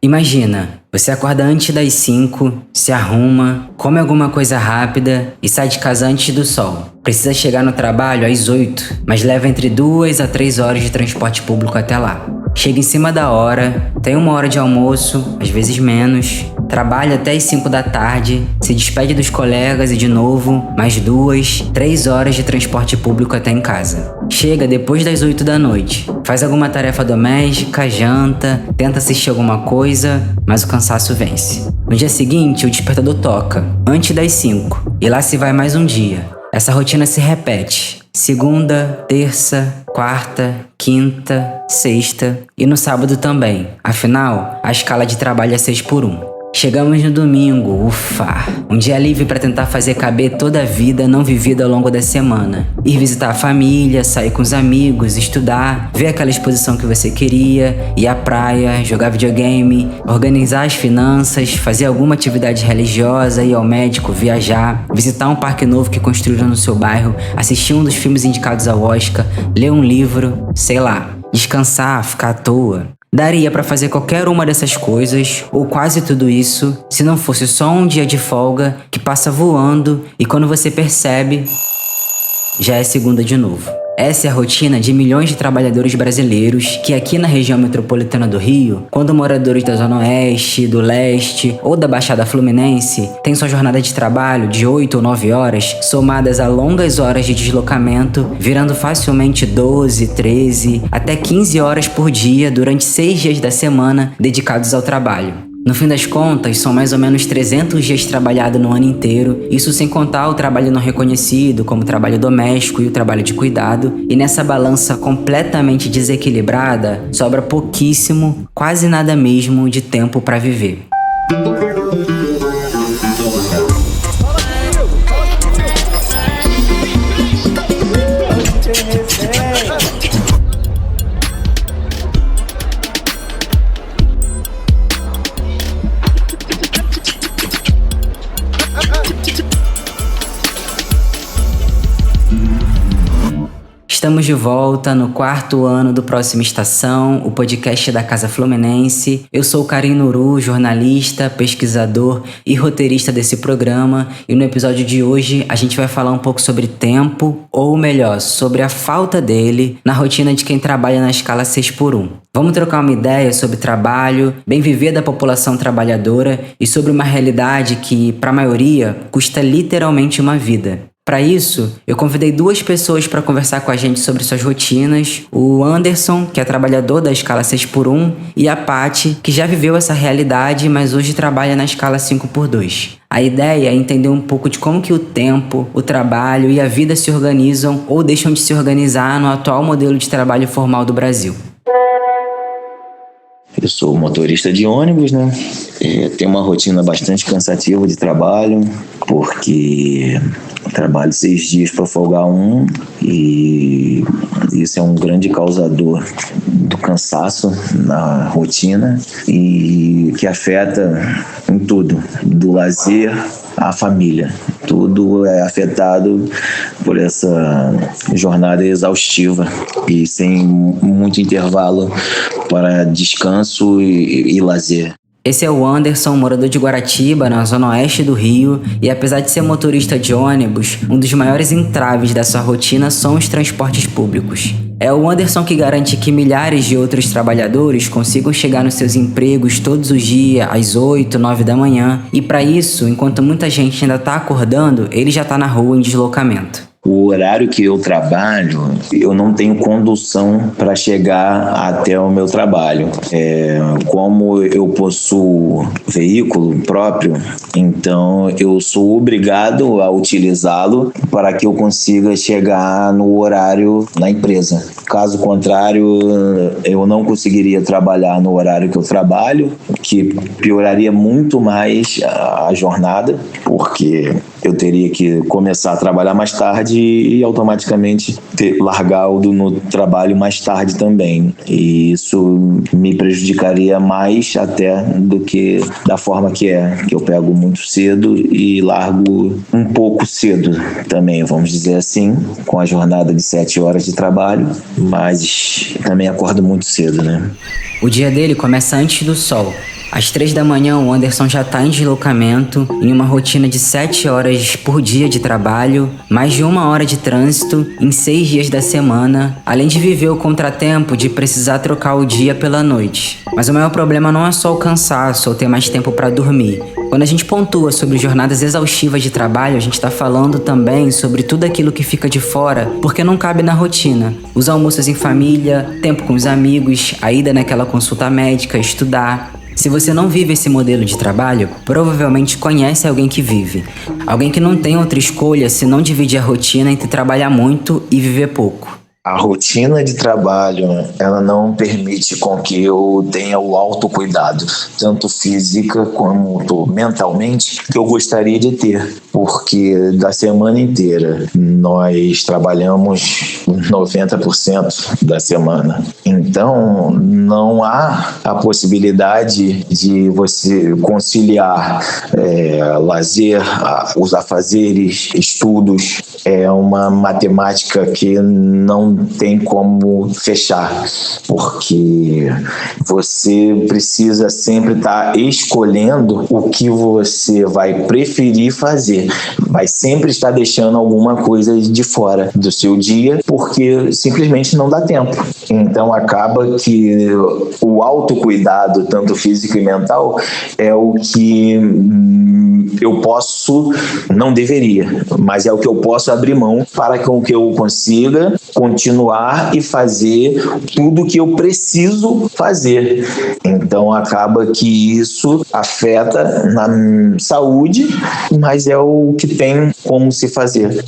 Imagina, você acorda antes das 5, se arruma, come alguma coisa rápida e sai de casa antes do sol. Precisa chegar no trabalho às 8, mas leva entre 2 a 3 horas de transporte público até lá. Chega em cima da hora, tem 1 hora de almoço, às vezes menos, trabalha até as 5 da tarde, se despede dos colegas e de novo, mais 2, 3 horas de transporte público até em casa. Chega depois das 8 da noite, faz alguma tarefa doméstica, janta, tenta assistir alguma coisa, mas o cansaço vence. No dia seguinte, o despertador toca, antes das 5, e lá se vai mais um dia. Essa rotina se repete. Segunda, terça, quarta, quinta, sexta e no sábado também. Afinal, a escala de trabalho é 6x1. Chegamos no domingo, ufa! Um dia livre para tentar fazer caber toda a vida não vivida ao longo da semana. Ir visitar a família, sair com os amigos, estudar, ver aquela exposição que você queria, ir à praia, jogar videogame, organizar as finanças, fazer alguma atividade religiosa, ir ao médico, viajar, visitar um parque novo que construíram no seu bairro, assistir um dos filmes indicados ao Oscar, ler um livro, sei lá, descansar, ficar à toa. Daria pra fazer qualquer uma dessas coisas, ou quase tudo isso, se não fosse só um dia de folga que passa voando e quando você percebe, já é segunda de novo. Essa é a rotina de milhões de trabalhadores brasileiros que aqui na região metropolitana do Rio, quando moradores da Zona Oeste, do Leste ou da Baixada Fluminense têm sua jornada de trabalho de 8 ou 9 horas, somadas a longas horas de deslocamento, virando facilmente 12, 13, até 15 horas por dia durante 6 dias da semana dedicados ao trabalho. No fim das contas, são mais ou menos 300 dias trabalhados no ano inteiro, isso sem contar o trabalho não reconhecido, como o trabalho doméstico e o trabalho de cuidado, e nessa balança completamente desequilibrada, sobra pouquíssimo, quase nada mesmo, de tempo para viver. Estamos de volta no 4º ano do Próxima Estação, o podcast da Casa Fluminense. Eu sou o Karim Nuru, jornalista, pesquisador e roteirista desse programa. E no episódio de hoje a gente vai falar um pouco sobre tempo, ou melhor, sobre a falta dele na rotina de quem trabalha na escala 6x1. Vamos trocar uma ideia sobre trabalho, bem viver da população trabalhadora e sobre uma realidade que, para a maioria, custa literalmente uma vida. Para isso, eu convidei 2 pessoas para conversar com a gente sobre suas rotinas, o Anderson, que é trabalhador da escala 6x1, e a Paty, que já viveu essa realidade, mas hoje trabalha na escala 5x2. A ideia é entender um pouco de como que o tempo, o trabalho e a vida se organizam ou deixam de se organizar no atual modelo de trabalho formal do Brasil. Eu sou motorista de ônibus, né? Tenho uma rotina bastante cansativa de trabalho, porque trabalho 6 dias para folgar 1, e isso é um grande causador do cansaço na rotina e que afeta em tudo, do lazer à família. Tudo é afetado por essa jornada exaustiva e sem muito intervalo para descanso e lazer. Esse é o Anderson, morador de Guaratiba, na zona oeste do Rio, e apesar de ser motorista de ônibus, um dos maiores entraves da sua rotina são os transportes públicos. É o Anderson que garante que milhares de outros trabalhadores consigam chegar nos seus empregos todos os dias, às 8, 9 da manhã, e para isso, enquanto muita gente ainda está acordando, ele já está na rua em deslocamento. O horário que eu trabalho, eu não tenho condução para chegar até o meu trabalho. Como eu possuo veículo próprio, então eu sou obrigado a utilizá-lo para que eu consiga chegar no horário na empresa. Caso contrário, eu não conseguiria trabalhar no horário que eu trabalho, que pioraria muito mais a jornada, porque eu teria que começar a trabalhar mais tarde e automaticamente largar no trabalho mais tarde também. E isso me prejudicaria mais até do que da forma que eu pego muito cedo e largo um pouco cedo também, vamos dizer assim, com a jornada de 7 horas de trabalho, mas também acordo muito cedo, né? O dia dele começa antes do sol. Às 3 da manhã, o Anderson já está em deslocamento, em uma rotina de 7 horas por dia de trabalho, mais de 1 hora de trânsito em 6 dias da semana, além de viver o contratempo de precisar trocar o dia pela noite. Mas o maior problema não é só o cansaço ou ter mais tempo para dormir. Quando a gente pontua sobre jornadas exaustivas de trabalho, a gente está falando também sobre tudo aquilo que fica de fora porque não cabe na rotina. Os almoços em família, tempo com os amigos, a ida naquela consulta médica, estudar. Se você não vive esse modelo de trabalho, provavelmente conhece alguém que vive. Alguém que não tem outra escolha se não dividir a rotina entre trabalhar muito e viver pouco. A rotina de trabalho, ela não permite com que eu tenha o autocuidado, tanto física como mentalmente, que eu gostaria de ter, porque da semana inteira nós trabalhamos 90% da semana. Então, não há a possibilidade de você conciliar lazer, os afazeres, estudos. É uma matemática que não tem como fechar, porque você precisa sempre estar escolhendo o que você vai preferir fazer. Vai sempre estar deixando alguma coisa de fora do seu dia, porque simplesmente não dá tempo. Então acaba que o autocuidado, tanto físico e mental, é o que eu posso, não deveria, mas é o que eu posso abrir mão para que eu consiga continuar e fazer tudo o que eu preciso fazer. Então acaba que isso afeta na saúde, mas é o que tem como se fazer.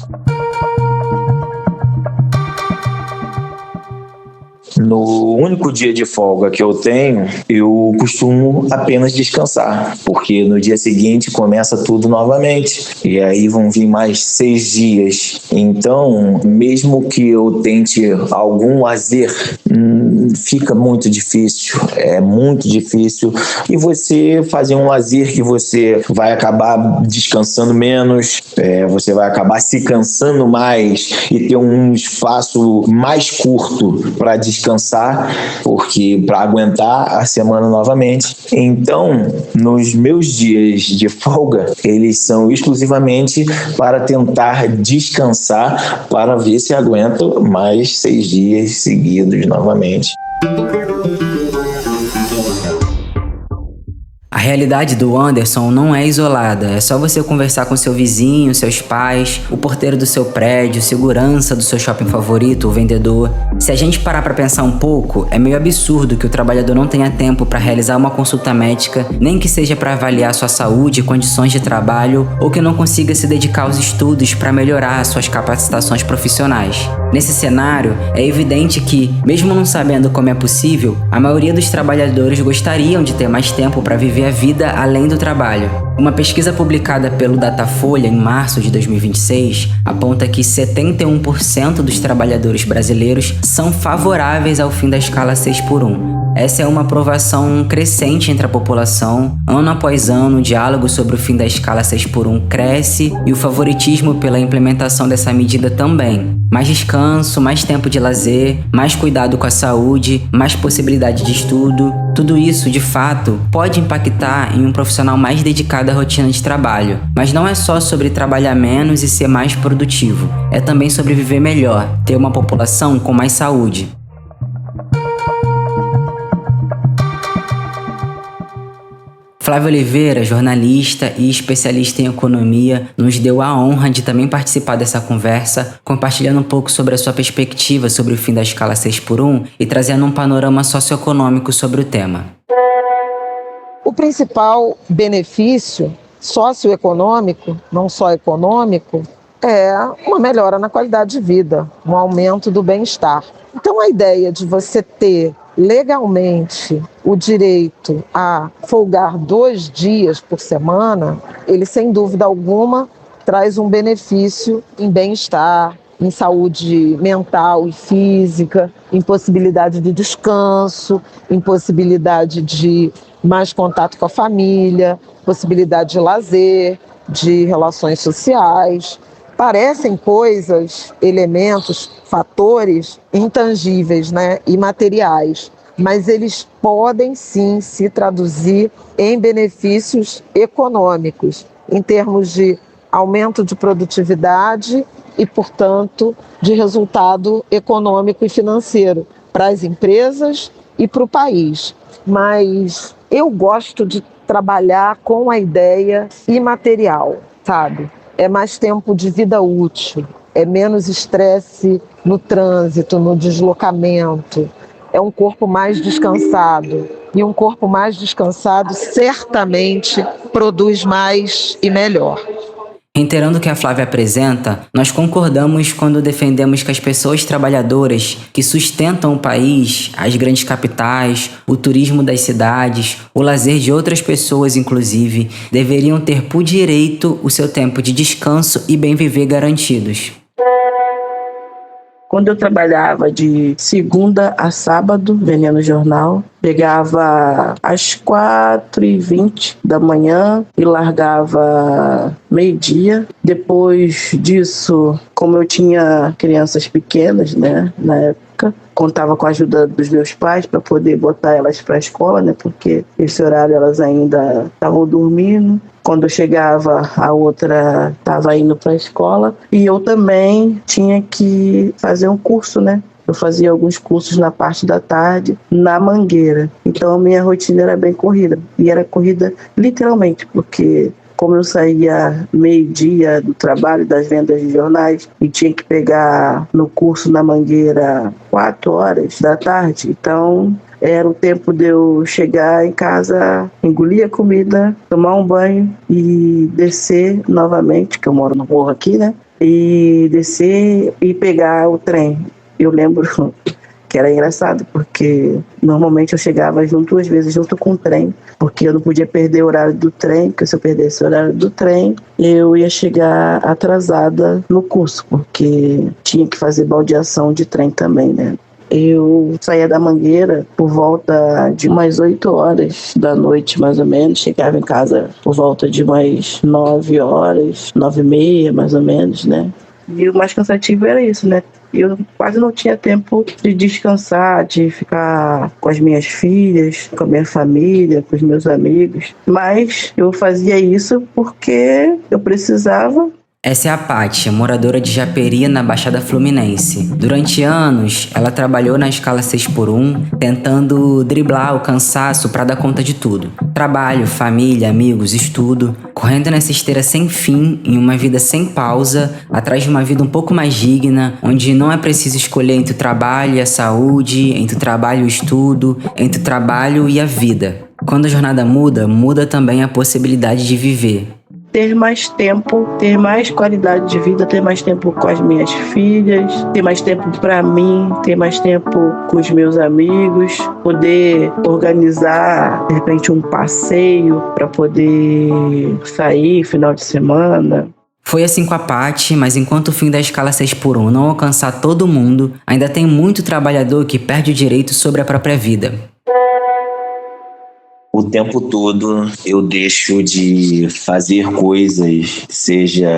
No único dia de folga que eu tenho, eu costumo apenas descansar, porque no dia seguinte começa tudo novamente, e aí vão vir mais 6 dias. Então, mesmo que eu tente algum lazer, fica muito difícil, é muito difícil. E você fazer um lazer que você vai acabar descansando menos, você vai acabar se cansando mais e ter um espaço mais curto para descansar, porque para aguentar a semana novamente. Então, nos meus dias de folga, eles são exclusivamente para tentar descansar, para ver se aguento mais 6 dias seguidos novamente. A realidade do Anderson não é isolada, é só você conversar com seu vizinho, seus pais, o porteiro do seu prédio, segurança do seu shopping favorito, o vendedor. Se a gente parar pra pensar um pouco, é meio absurdo que o trabalhador não tenha tempo para realizar uma consulta médica, nem que seja para avaliar sua saúde e condições de trabalho, ou que não consiga se dedicar aos estudos para melhorar suas capacitações profissionais. Nesse cenário, é evidente que, mesmo não sabendo como é possível, a maioria dos trabalhadores gostariam de ter mais tempo para viver a vida além do trabalho. Uma pesquisa publicada pelo Datafolha em março de 2026 aponta que 71% dos trabalhadores brasileiros são favoráveis ao fim da escala 6x1. Essa é uma aprovação crescente entre a população. Ano após ano, o diálogo sobre o fim da escala 6x1 cresce e o favoritismo pela implementação dessa medida também. Mais descanso, mais tempo de lazer, mais cuidado com a saúde, mais possibilidade de estudo. Tudo isso, de fato, pode impactar em um profissional mais dedicado à rotina de trabalho. Mas não é só sobre trabalhar menos e ser mais produtivo. É também sobre viver melhor, ter uma população com mais saúde. Flávio Oliveira, jornalista e especialista em economia, nos deu a honra de também participar dessa conversa, compartilhando um pouco sobre a sua perspectiva sobre o fim da escala 6x1 e trazendo um panorama socioeconômico sobre o tema. O principal benefício socioeconômico, não só econômico, é uma melhora na qualidade de vida, um aumento do bem-estar. Então a ideia de você ter legalmente o direito a folgar 2 dias por semana, ele sem dúvida alguma traz um benefício em bem-estar, em saúde mental e física, em possibilidade de descanso, em possibilidade de mais contato com a família, possibilidade de lazer, de relações sociais. Parecem coisas, elementos, fatores intangíveis, imateriais. mas eles podem sim se traduzir em benefícios econômicos, em termos de aumento de produtividade e, portanto, de resultado econômico e financeiro para as empresas e para o país. Mas eu gosto de trabalhar com a ideia imaterial, sabe? É mais tempo de vida útil, é menos estresse no trânsito, no deslocamento, é um corpo mais descansado. E um corpo mais descansado certamente produz mais e melhor. Reiterando o que a Flávia apresenta, nós concordamos quando defendemos que as pessoas trabalhadoras que sustentam o país, as grandes capitais, o turismo das cidades, o lazer de outras pessoas inclusive, deveriam ter por direito o seu tempo de descanso e bem viver garantidos. Quando eu trabalhava de segunda a sábado, vendendo jornal, pegava às 4h20 da manhã e largava meio-dia. Depois disso, como eu tinha crianças pequenas, né, na época, contava com a ajuda dos meus pais para poder botar elas para a escola, né, porque esse horário elas ainda estavam dormindo. Quando eu chegava, a outra estava indo para a escola e eu também tinha que fazer um curso, né? Eu fazia alguns cursos na parte da tarde, na Mangueira. Então, a minha rotina era bem corrida. E era corrida literalmente, porque como eu saía meio-dia do trabalho, das vendas de jornais, e tinha que pegar no curso na Mangueira 4h da tarde, então era o tempo de eu chegar em casa, engolir a comida, tomar um banho e descer novamente, que eu moro no morro aqui, né? E descer e pegar o trem. Eu lembro que era engraçado, porque normalmente eu chegava duas vezes junto com o trem, porque eu não podia perder o horário do trem, porque se eu perdesse o horário do trem, eu ia chegar atrasada no curso, porque tinha que fazer baldeação de trem também, né? Eu saía da Mangueira por volta de umas 8h da noite, mais ou menos. Chegava em casa por volta de umas 9h, 9h30, mais ou menos, né? E o mais cansativo era isso, né? Eu quase não tinha tempo de descansar, de ficar com as minhas filhas, com a minha família, com os meus amigos. Mas eu fazia isso porque eu precisava. Essa é a Paty, moradora de Japeri, na Baixada Fluminense. Durante anos, ela trabalhou na escala 6x1, tentando driblar o cansaço para dar conta de tudo. Trabalho, família, amigos, estudo, correndo nessa esteira sem fim, em uma vida sem pausa, atrás de uma vida um pouco mais digna, onde não é preciso escolher entre o trabalho e a saúde, entre o trabalho e o estudo, entre o trabalho e a vida. Quando a jornada muda, muda também a possibilidade de viver. Ter mais tempo, ter mais qualidade de vida, ter mais tempo com as minhas filhas, ter mais tempo para mim, ter mais tempo com os meus amigos, poder organizar, de repente, um passeio para poder sair final de semana. Foi assim com a Paty, mas enquanto o fim da escala 6x1 não alcançar todo mundo, ainda tem muito trabalhador que perde o direito sobre a própria vida. O tempo todo eu deixo de fazer coisas, seja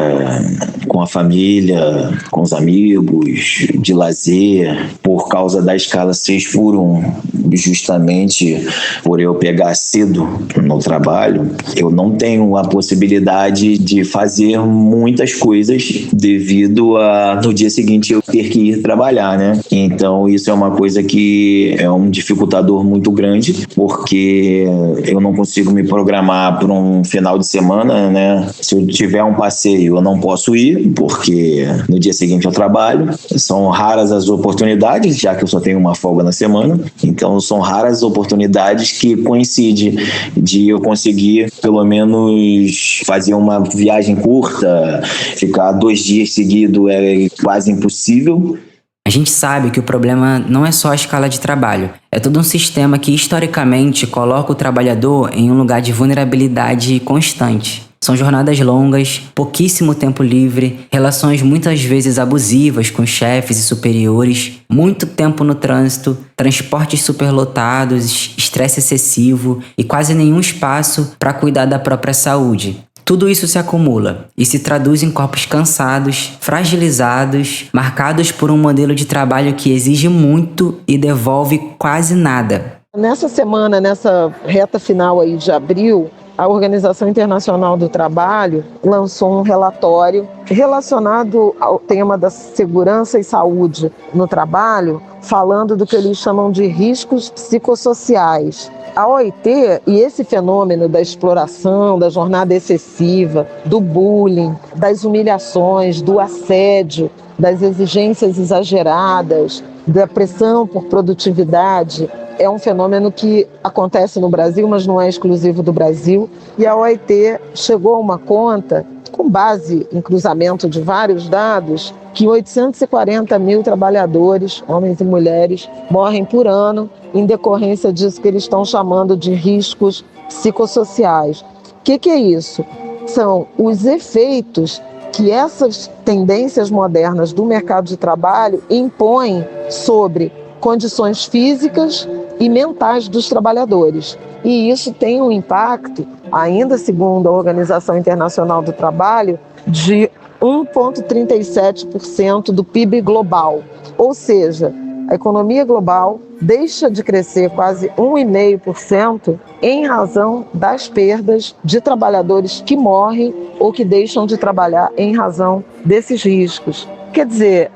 com a família, com os amigos, de lazer, por causa da escala 6x1. Justamente por eu pegar cedo no trabalho, eu não tenho a possibilidade de fazer muitas coisas devido a no dia seguinte eu ter que ir trabalhar, né? Então isso é uma coisa que é um dificultador muito grande, porque eu não consigo me programar para um final de semana, né? Se eu tiver um passeio, eu não posso ir, porque no dia seguinte eu trabalho. São raras as oportunidades, já que eu só tenho uma folga na semana. Então, são raras as oportunidades que coincidem de eu conseguir, pelo menos, fazer uma viagem curta. Ficar 2 dias seguidos é quase impossível. A gente sabe que o problema não é só a escala de trabalho, é todo um sistema que historicamente coloca o trabalhador em um lugar de vulnerabilidade constante. São jornadas longas, pouquíssimo tempo livre, relações muitas vezes abusivas com chefes e superiores, muito tempo no trânsito, transportes superlotados, estresse excessivo e quase nenhum espaço para cuidar da própria saúde. Tudo isso se acumula e se traduz em corpos cansados, fragilizados, marcados por um modelo de trabalho que exige muito e devolve quase nada. Nessa semana, nessa reta final aí de abril, a Organização Internacional do Trabalho lançou um relatório relacionado ao tema da segurança e saúde no trabalho, falando do que eles chamam de riscos psicossociais. A OIT e esse fenômeno da exploração, da jornada excessiva, do bullying, das humilhações, do assédio, das exigências exageradas, da pressão por produtividade, é um fenômeno que acontece no Brasil, mas não é exclusivo do Brasil. E a OIT chegou a uma conta, com base em cruzamento de vários dados, que 840 mil trabalhadores, homens e mulheres, morrem por ano em decorrência disso que eles estão chamando de riscos psicossociais. O que é isso? São os efeitos que essas tendências modernas do mercado de trabalho impõem sobre condições físicas e mentais dos trabalhadores. E isso tem um impacto, ainda segundo a Organização Internacional do Trabalho, de 1,37% do PIB global. Ou seja, a economia global deixa de crescer quase 1,5% em razão das perdas de trabalhadores que morrem ou que deixam de trabalhar em razão desses riscos. Quer dizer,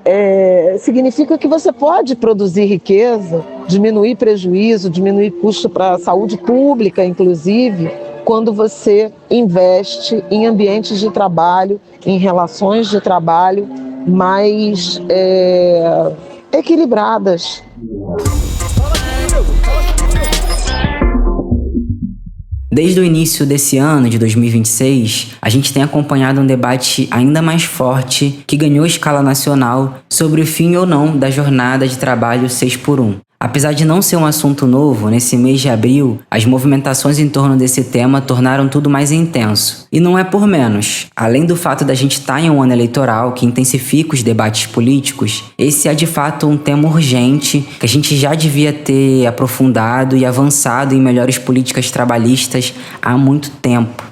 significa que você pode produzir riqueza, diminuir prejuízo, diminuir custo para a saúde pública, inclusive, quando você investe em ambientes de trabalho, em relações de trabalho mais equilibradas. Desde o início desse ano, de 2026, a gente tem acompanhado um debate ainda mais forte que ganhou escala nacional sobre o fim ou não da jornada de trabalho 6x1. Apesar de não ser um assunto novo, nesse mês de abril, as movimentações em torno desse tema tornaram tudo mais intenso. E não é por menos. Além do fato da gente estar em um ano eleitoral que intensifica os debates políticos, esse é de fato um tema urgente que a gente já devia ter aprofundado e avançado em melhores políticas trabalhistas há muito tempo.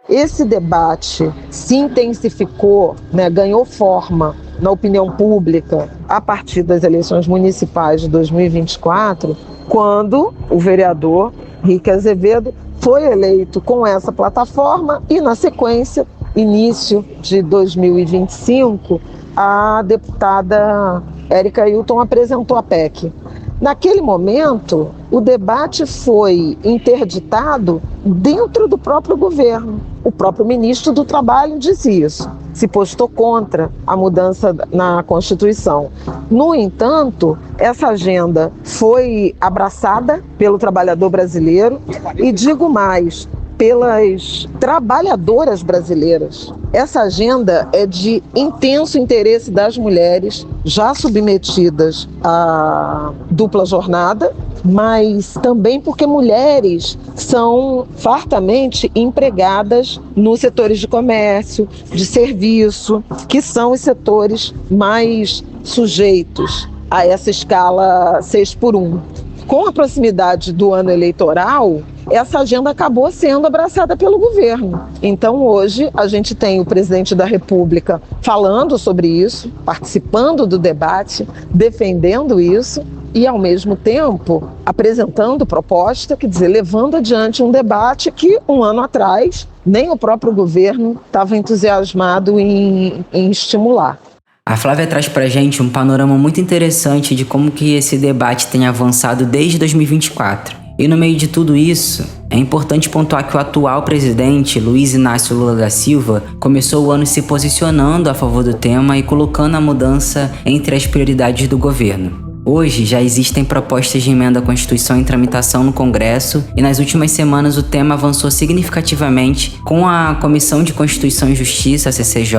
Esse debate se intensificou, ganhou forma na opinião pública a partir das eleições municipais de 2024, quando o vereador Rick Azevedo foi eleito com essa plataforma e, na sequência, início de 2025, a deputada Érica Hilton apresentou a PEC. Naquele momento, o debate foi interditado dentro do próprio governo. O próprio ministro do Trabalho disse isso, se postou contra a mudança na Constituição. No entanto, essa agenda foi abraçada pelo trabalhador brasileiro e, digo mais, pelas trabalhadoras brasileiras. Essa agenda é de intenso interesse das mulheres já submetidas à dupla jornada, mas também porque mulheres são fartamente empregadas nos setores de comércio, de serviço, que são os setores mais sujeitos a essa escala 6x1. Com a proximidade do ano eleitoral, essa agenda acabou sendo abraçada pelo governo. Então, hoje, a gente tem o presidente da República falando sobre isso, participando do debate, defendendo isso e, ao mesmo tempo, apresentando proposta, quer dizer, levando adiante um debate que, um ano atrás, nem o próprio governo estava entusiasmado em estimular. A Flávia traz pra gente um panorama muito interessante de como que esse debate tem avançado desde 2024. E no meio de tudo isso, é importante pontuar que o atual presidente, Luiz Inácio Lula da Silva, começou o ano se posicionando a favor do tema e colocando a mudança entre as prioridades do governo. Hoje já existem propostas de emenda à Constituição em tramitação no Congresso e nas últimas semanas o tema avançou significativamente com a Comissão de Constituição e Justiça, a CCJ,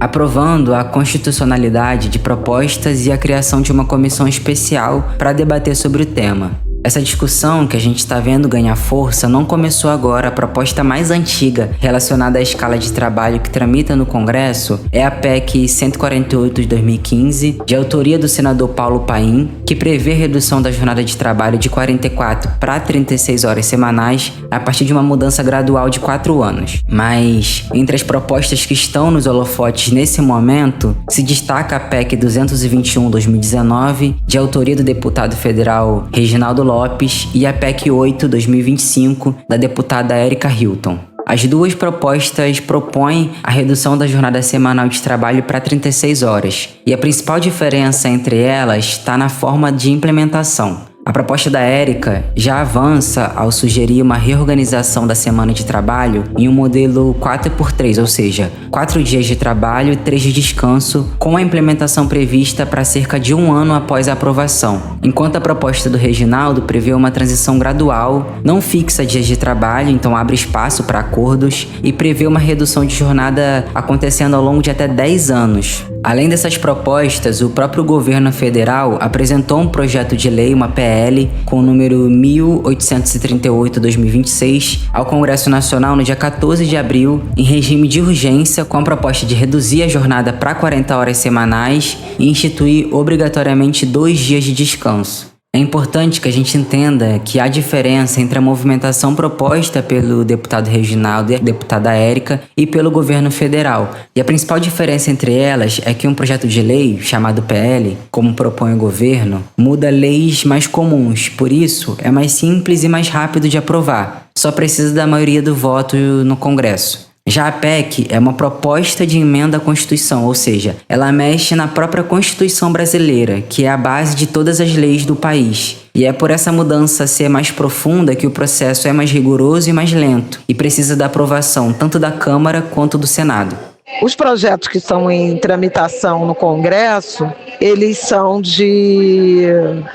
aprovando a constitucionalidade de propostas e a criação de uma comissão especial para debater sobre o tema. Essa discussão que a gente está vendo ganhar força não começou agora. A proposta mais antiga relacionada à escala de trabalho que tramita no Congresso é a PEC 148 de 2015, de autoria do senador Paulo Paim, que prevê redução da jornada de trabalho de 44 para 36 horas semanais a partir de uma mudança gradual de 4 anos. Mas, entre as propostas que estão nos holofotes nesse momento, se destaca a PEC 221/2019, de autoria do deputado federal Reginaldo Lopes, e a PEC 8/2025, da deputada Érica Hilton. As duas propostas propõem a redução da jornada semanal de trabalho para 36 horas, e a principal diferença entre elas está na forma de implementação. A proposta da Érica já avança ao sugerir uma reorganização da semana de trabalho em um modelo 4x3, ou seja, 4 dias de trabalho e 3 de descanso, com a implementação prevista para cerca de 1 ano após a aprovação, enquanto a proposta do Reginaldo prevê uma transição gradual, não fixa dias de trabalho, então abre espaço para acordos, e prevê uma redução de jornada acontecendo ao longo de até 10 anos. Além dessas propostas, o próprio governo federal apresentou um projeto de lei, uma PL, com o número 1838/2026, ao Congresso Nacional no dia 14 de abril, em regime de urgência, com a proposta de reduzir a jornada para 40 horas semanais e instituir obrigatoriamente 2 dias de descanso. É importante que a gente entenda que há diferença entre a movimentação proposta pelo deputado Reginaldo e a deputada Érica e pelo governo federal. E a principal diferença entre elas é que um projeto de lei, chamado PL, como propõe o governo, muda leis mais comuns, por isso é mais simples e mais rápido de aprovar. Só precisa da maioria do voto no Congresso. Já a PEC é uma proposta de emenda à Constituição, ou seja, ela mexe na própria Constituição brasileira, que é a base de todas as leis do país. E é por essa mudança ser mais profunda que o processo é mais rigoroso e mais lento, e precisa da aprovação tanto da Câmara quanto do Senado. Os projetos que estão em tramitação no Congresso, eles são de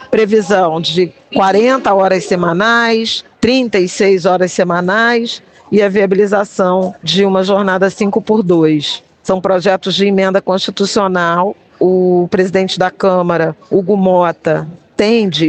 previsão de 40 horas semanais, 36 horas semanais, e a viabilização de uma jornada 5x2. São projetos de emenda constitucional. O presidente da Câmara, Hugo Mota,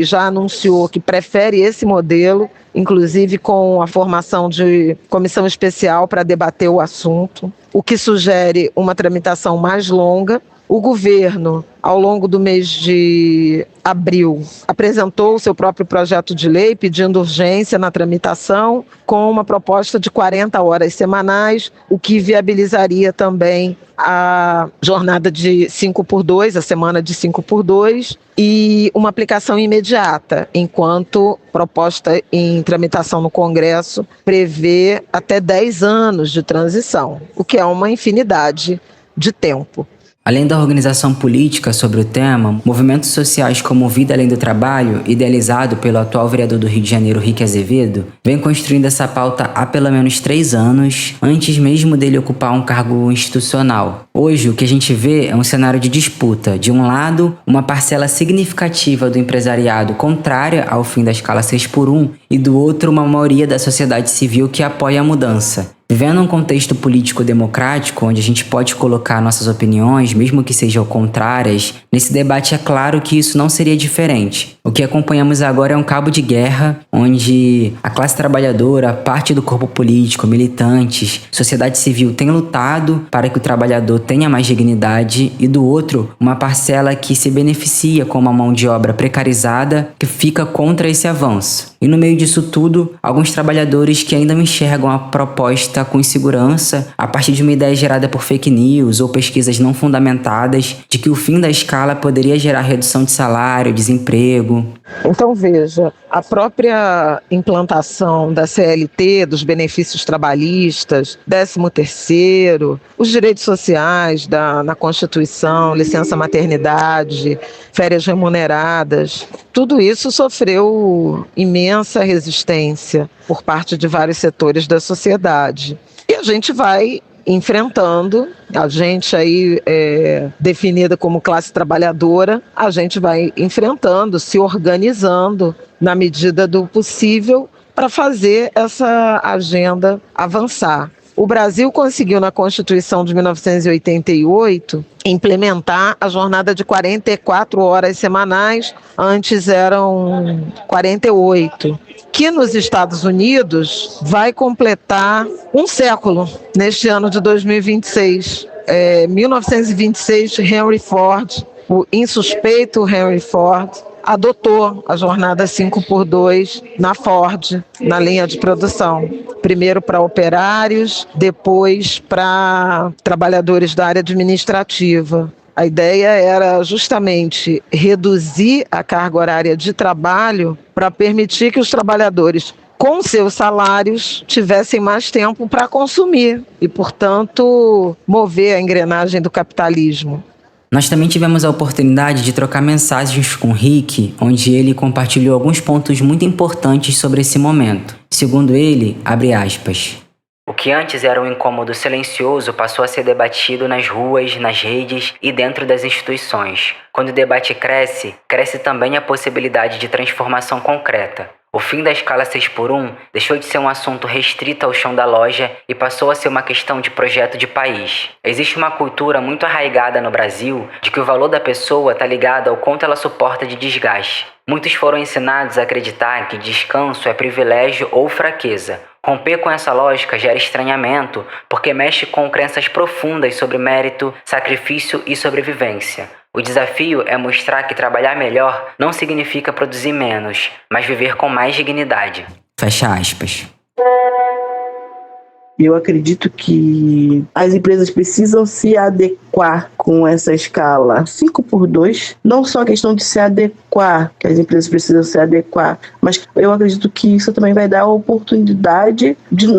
já anunciou que prefere esse modelo, inclusive com a formação de comissão especial para debater o assunto, o que sugere uma tramitação mais longa. O governo, ao longo do mês de abril, apresentou o seu próprio projeto de lei pedindo urgência na tramitação, com uma proposta de 40 horas semanais, o que viabilizaria também a jornada de 5x2, a semana de 5x2, e uma aplicação imediata, enquanto proposta em tramitação no Congresso prevê até 10 anos de transição, o que é uma infinidade de tempo. Além da organização política sobre o tema, movimentos sociais como Vida Além do Trabalho, idealizado pelo atual vereador do Rio de Janeiro, Rick Azevedo, vem construindo essa pauta há pelo menos 3 anos, antes mesmo dele ocupar um cargo institucional. Hoje, o que a gente vê é um cenário de disputa. De um lado, uma parcela significativa do empresariado contrária ao fim da escala 6x1, e do outro, uma maioria da sociedade civil que apoia a mudança. Vivendo um contexto político democrático, onde a gente pode colocar nossas opiniões, mesmo que sejam contrárias, nesse debate é claro que isso não seria diferente. O que acompanhamos agora é um cabo de guerra, onde a classe trabalhadora, parte do corpo político, militantes, sociedade civil tem lutado para que o trabalhador tenha mais dignidade, e do outro, uma parcela que se beneficia com uma mão de obra precarizada que fica contra esse avanço. E no meio disso tudo, alguns trabalhadores que ainda não enxergam a proposta com insegurança, a partir de uma ideia gerada por fake news ou pesquisas não fundamentadas, de que o fim da escala poderia gerar redução de salário, desemprego. Então veja, a própria implantação da CLT, dos benefícios trabalhistas, 13º, os direitos sociais na Constituição, licença maternidade, férias remuneradas, tudo isso sofreu imensa resistência por parte de vários setores da sociedade. E a gente vai enfrentando, a gente aí definida como classe trabalhadora, a gente vai enfrentando, se organizando na medida do possível para fazer essa agenda avançar. O Brasil conseguiu, na Constituição de 1988, implementar a jornada de 44 horas semanais, antes eram 48, que nos Estados Unidos vai completar um século, neste ano de 2026. 1926, Henry Ford, o insuspeito Henry Ford, adotou a jornada 5x2 na Ford, na linha de produção. Primeiro para operários, depois para trabalhadores da área administrativa. A ideia era justamente reduzir a carga horária de trabalho para permitir que os trabalhadores, com seus salários, tivessem mais tempo para consumir e, portanto, mover a engrenagem do capitalismo. Nós também tivemos a oportunidade de trocar mensagens com o Rick, onde ele compartilhou alguns pontos muito importantes sobre esse momento. Segundo ele, abre aspas, o que antes era um incômodo silencioso passou a ser debatido nas ruas, nas redes e dentro das instituições. Quando o debate cresce, cresce também a possibilidade de transformação concreta. O fim da escala 6x1 deixou de ser um assunto restrito ao chão da loja e passou a ser uma questão de projeto de país. Existe uma cultura muito arraigada no Brasil de que o valor da pessoa está ligado ao quanto ela suporta de desgaste. Muitos foram ensinados a acreditar que descanso é privilégio ou fraqueza. Romper com essa lógica gera estranhamento porque mexe com crenças profundas sobre mérito, sacrifício e sobrevivência. O desafio é mostrar que trabalhar melhor não significa produzir menos, mas viver com mais dignidade. Fecha aspas. Eu acredito que as empresas precisam se adequar com essa escala 5x2. Não só a questão de se adequar, que as empresas precisam se adequar, mas eu acredito que isso também vai dar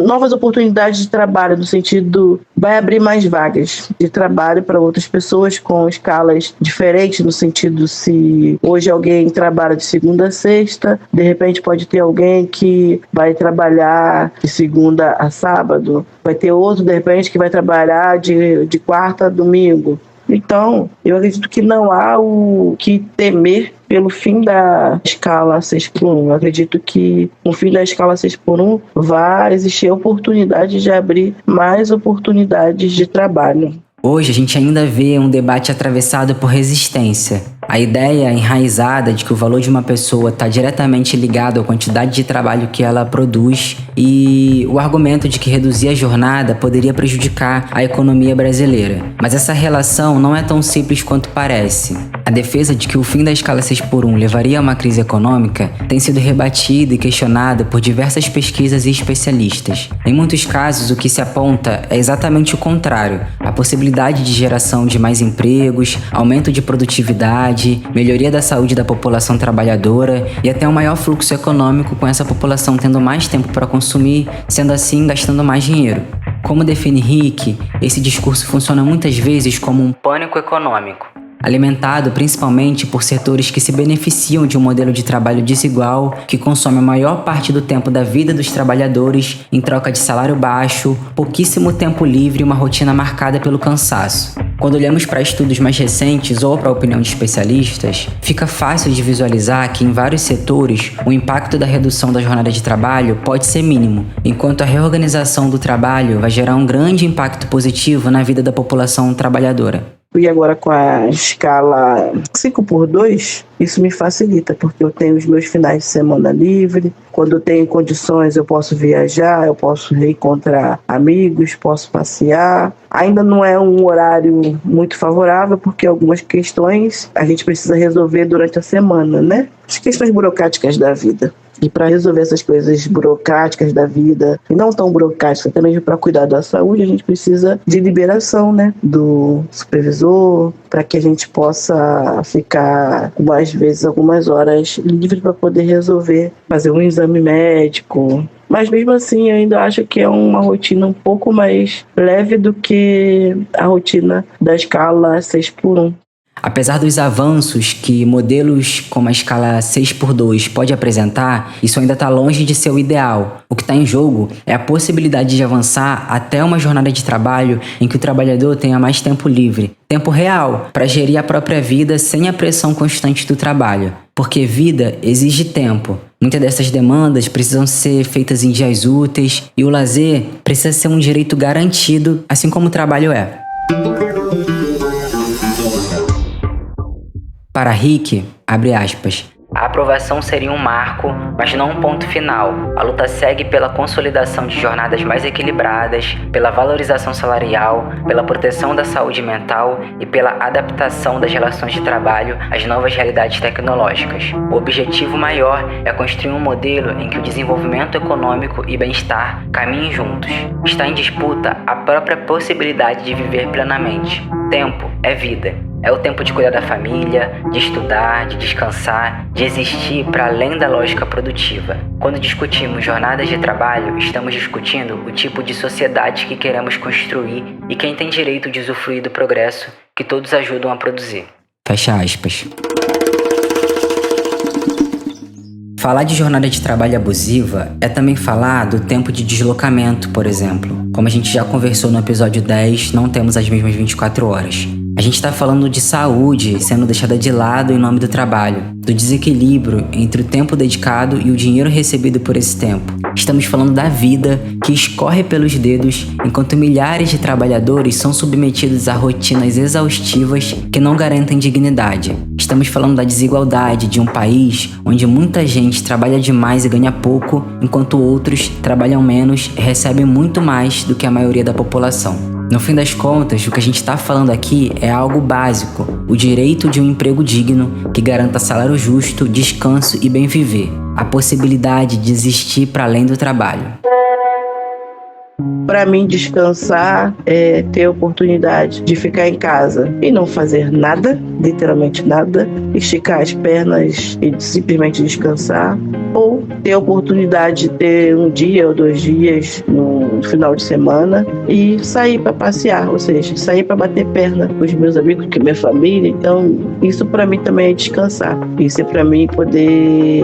novas oportunidades de trabalho, no sentido, vai abrir mais vagas de trabalho para outras pessoas com escalas diferentes, no sentido, se hoje alguém trabalha de segunda a sexta, de repente pode ter alguém que vai trabalhar de segunda a sábado, vai ter outro, de repente, que vai trabalhar de quarta a domingo. Então, eu acredito que não há o que temer pelo fim da escala 6x1. Eu acredito que no fim da escala 6x1 vai existir a oportunidade de abrir mais oportunidades de trabalho. Hoje a gente ainda vê um debate atravessado por resistência. A ideia enraizada de que o valor de uma pessoa está diretamente ligado à quantidade de trabalho que ela produz e o argumento de que reduzir a jornada poderia prejudicar a economia brasileira. Mas essa relação não é tão simples quanto parece. A defesa de que o fim da escala 6x1 levaria a uma crise econômica tem sido rebatida e questionada por diversas pesquisas e especialistas. Em muitos casos, o que se aponta é exatamente o contrário: a possibilidade de geração de mais empregos, aumento de produtividade, melhoria da saúde da população trabalhadora e até um maior fluxo econômico, com essa população tendo mais tempo para consumir, sendo assim gastando mais dinheiro. Como define Rick, esse discurso funciona muitas vezes como um pânico econômico, alimentado principalmente por setores que se beneficiam de um modelo de trabalho desigual que consome a maior parte do tempo da vida dos trabalhadores em troca de salário baixo, pouquíssimo tempo livre e uma rotina marcada pelo cansaço. Quando olhamos para estudos mais recentes ou para a opinião de especialistas, fica fácil de visualizar que em vários setores o impacto da redução da jornada de trabalho pode ser mínimo, enquanto a reorganização do trabalho vai gerar um grande impacto positivo na vida da população trabalhadora. E agora com a escala 5x2, isso me facilita, porque eu tenho os meus finais de semana livre. Quando eu tenho condições, eu posso viajar, eu posso reencontrar amigos, posso passear. Ainda não é um horário muito favorável, porque algumas questões a gente precisa resolver durante a semana, né? As questões burocráticas da vida. E para resolver essas coisas burocráticas da vida, e não tão burocráticas, até mesmo para cuidar da saúde, a gente precisa de liberação, né, do supervisor, para que a gente possa ficar, às vezes, algumas horas livre para poder resolver, fazer um exame médico. Mas mesmo assim, eu ainda acho que é uma rotina um pouco mais leve do que a rotina da escala 6x1. Apesar dos avanços que modelos como a escala 6x2 pode apresentar, isso ainda está longe de ser o ideal. O que está em jogo é a possibilidade de avançar até uma jornada de trabalho em que o trabalhador tenha mais tempo livre, tempo real, para gerir a própria vida sem a pressão constante do trabalho. Porque vida exige tempo. Muitas dessas demandas precisam ser feitas em dias úteis e o lazer precisa ser um direito garantido, assim como o trabalho é. Para Rick, abre aspas, a aprovação seria um marco, mas não um ponto final. A luta segue pela consolidação de jornadas mais equilibradas, pela valorização salarial, pela proteção da saúde mental e pela adaptação das relações de trabalho às novas realidades tecnológicas. O objetivo maior é construir um modelo em que o desenvolvimento econômico e bem-estar caminhem juntos. Está em disputa a própria possibilidade de viver plenamente. Tempo é vida. É o tempo de cuidar da família, de estudar, de descansar, de existir para além da lógica produtiva. Quando discutimos jornadas de trabalho, estamos discutindo o tipo de sociedade que queremos construir e quem tem direito de usufruir do progresso que todos ajudam a produzir. Fecha aspas. Falar de jornada de trabalho abusiva é também falar do tempo de deslocamento, por exemplo. Como a gente já conversou no episódio 10, não temos as mesmas 24 horas. A gente está falando de saúde sendo deixada de lado em nome do trabalho, do desequilíbrio entre o tempo dedicado e o dinheiro recebido por esse tempo. Estamos falando da vida que escorre pelos dedos enquanto milhares de trabalhadores são submetidos a rotinas exaustivas que não garantem dignidade. Estamos falando da desigualdade de um país onde muita gente trabalha demais e ganha pouco, enquanto outros trabalham menos e recebem muito mais do que a maioria da população. No fim das contas, o que a gente está falando aqui é algo básico, o direito de um emprego digno que garanta salário justo, descanso e bem viver, a possibilidade de existir para além do trabalho. Para mim, descansar é ter a oportunidade de ficar em casa e não fazer nada, literalmente nada, esticar as pernas e simplesmente descansar, ou ter a oportunidade de ter um dia ou 2 dias no final de semana e sair para passear, ou seja, sair para bater perna com os meus amigos, com a minha família. Então, isso para mim também é descansar. Isso é para mim poder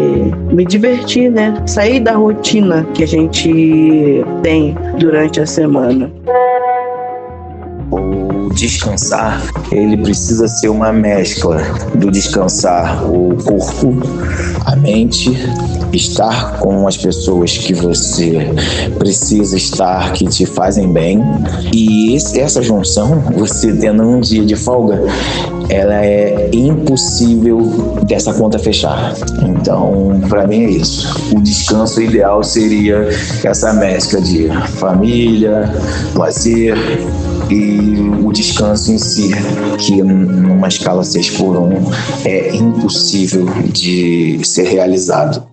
me divertir, né? Sair da rotina que a gente tem durante a semana. O descansar, ele precisa ser uma mescla do descansar o corpo, a mente, estar com as pessoas que você precisa estar, que te fazem bem. E essa junção, você tendo um dia de folga, ela é impossível dessa conta fechar. Então, para mim é isso. O descanso ideal seria essa mescla de família, lazer e o descanso em si, que numa escala 6x1 é impossível de ser realizado.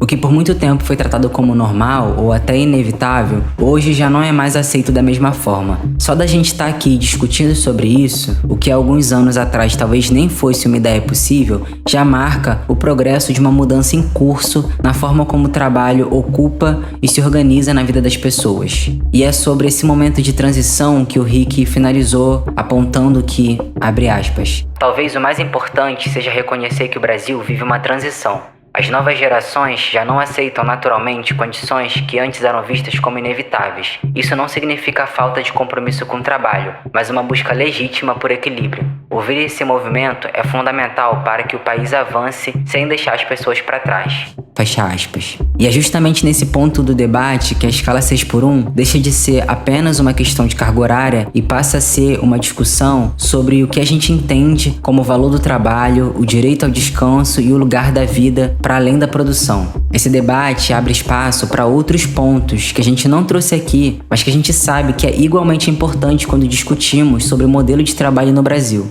O que por muito tempo foi tratado como normal ou até inevitável, hoje já não é mais aceito da mesma forma. Só da gente estar aqui discutindo sobre isso, o que há alguns anos atrás talvez nem fosse uma ideia possível, já marca o progresso de uma mudança em curso na forma como o trabalho ocupa e se organiza na vida das pessoas. E é sobre esse momento de transição que o Rick finalizou apontando que, abre aspas, talvez o mais importante seja reconhecer que o Brasil vive uma transição. As novas gerações já não aceitam naturalmente condições que antes eram vistas como inevitáveis. Isso não significa a falta de compromisso com o trabalho, mas uma busca legítima por equilíbrio. Ouvir esse movimento é fundamental para que o país avance sem deixar as pessoas para trás. Fecha aspas. E é justamente nesse ponto do debate que a escala 6x1 deixa de ser apenas uma questão de carga horária e passa a ser uma discussão sobre o que a gente entende como o valor do trabalho, o direito ao descanso e o lugar da vida para além da produção. Esse debate abre espaço para outros pontos que a gente não trouxe aqui, mas que a gente sabe que é igualmente importante quando discutimos sobre o modelo de trabalho no Brasil.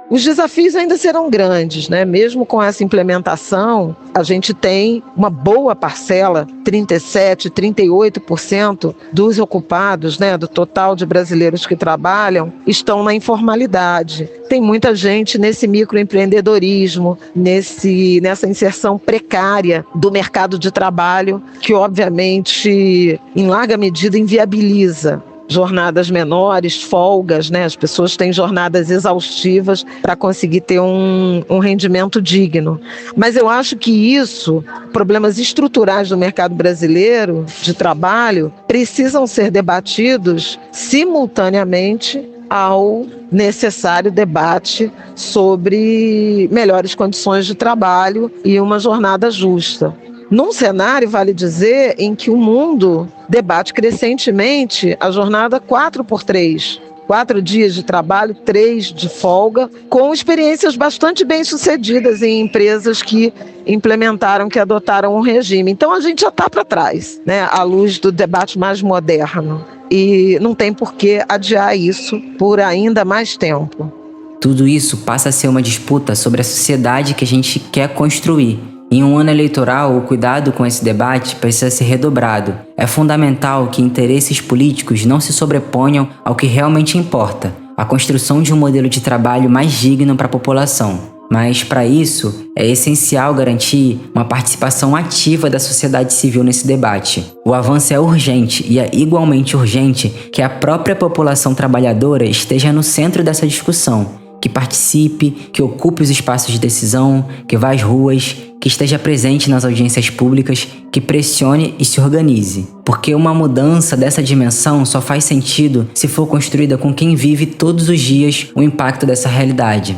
Os desafios ainda serão grandes, né? Mesmo com essa implementação, a gente tem uma boa parcela, 37%, 38% dos ocupados, né, do total de brasileiros que trabalham, estão na informalidade. Tem muita gente nesse microempreendedorismo, nessa inserção precária do mercado de trabalho, que obviamente, em larga medida, inviabiliza jornadas menores, folgas, né? As pessoas têm jornadas exaustivas para conseguir ter um rendimento digno. Mas eu acho que isso, problemas estruturais do mercado brasileiro de trabalho, precisam ser debatidos simultaneamente ao necessário debate sobre melhores condições de trabalho e uma jornada justa. Num cenário, vale dizer, em que o mundo debate crescentemente a jornada 4x3. 4 dias de trabalho, 3 de folga, com experiências bastante bem-sucedidas em empresas que implementaram, que adotaram um regime. Então a gente já está para trás, né, à luz do debate mais moderno. E não tem por que adiar isso por ainda mais tempo. Tudo isso passa a ser uma disputa sobre a sociedade que a gente quer construir. Em um ano eleitoral, o cuidado com esse debate precisa ser redobrado. É fundamental que interesses políticos não se sobreponham ao que realmente importa, a construção de um modelo de trabalho mais digno para a população. Mas, para isso, é essencial garantir uma participação ativa da sociedade civil nesse debate. O avanço é urgente e é igualmente urgente que a própria população trabalhadora esteja no centro dessa discussão, que participe, que ocupe os espaços de decisão, que vá às ruas, que esteja presente nas audiências públicas, que pressione e se organize. Porque uma mudança dessa dimensão só faz sentido se for construída com quem vive todos os dias o impacto dessa realidade.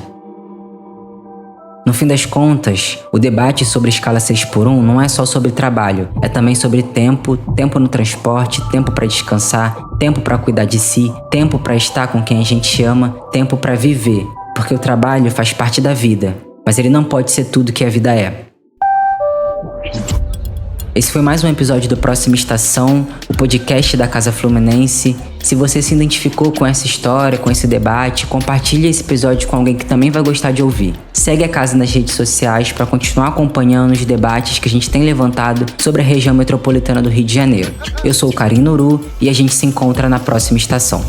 No fim das contas, o debate sobre escala 6x1 não é só sobre trabalho, é também sobre tempo, tempo no transporte, tempo para descansar, tempo para cuidar de si, tempo para estar com quem a gente ama, tempo para viver, porque o trabalho faz parte da vida, mas ele não pode ser tudo que a vida é. Esse foi mais um episódio do Próxima Estação, o podcast da Casa Fluminense. Se você se identificou com essa história, com esse debate, compartilhe esse episódio com alguém que também vai gostar de ouvir. Segue a Casa nas redes sociais para continuar acompanhando os debates que a gente tem levantado sobre a região metropolitana do Rio de Janeiro. Eu sou o Karim Nuru e a gente se encontra na Próxima Estação.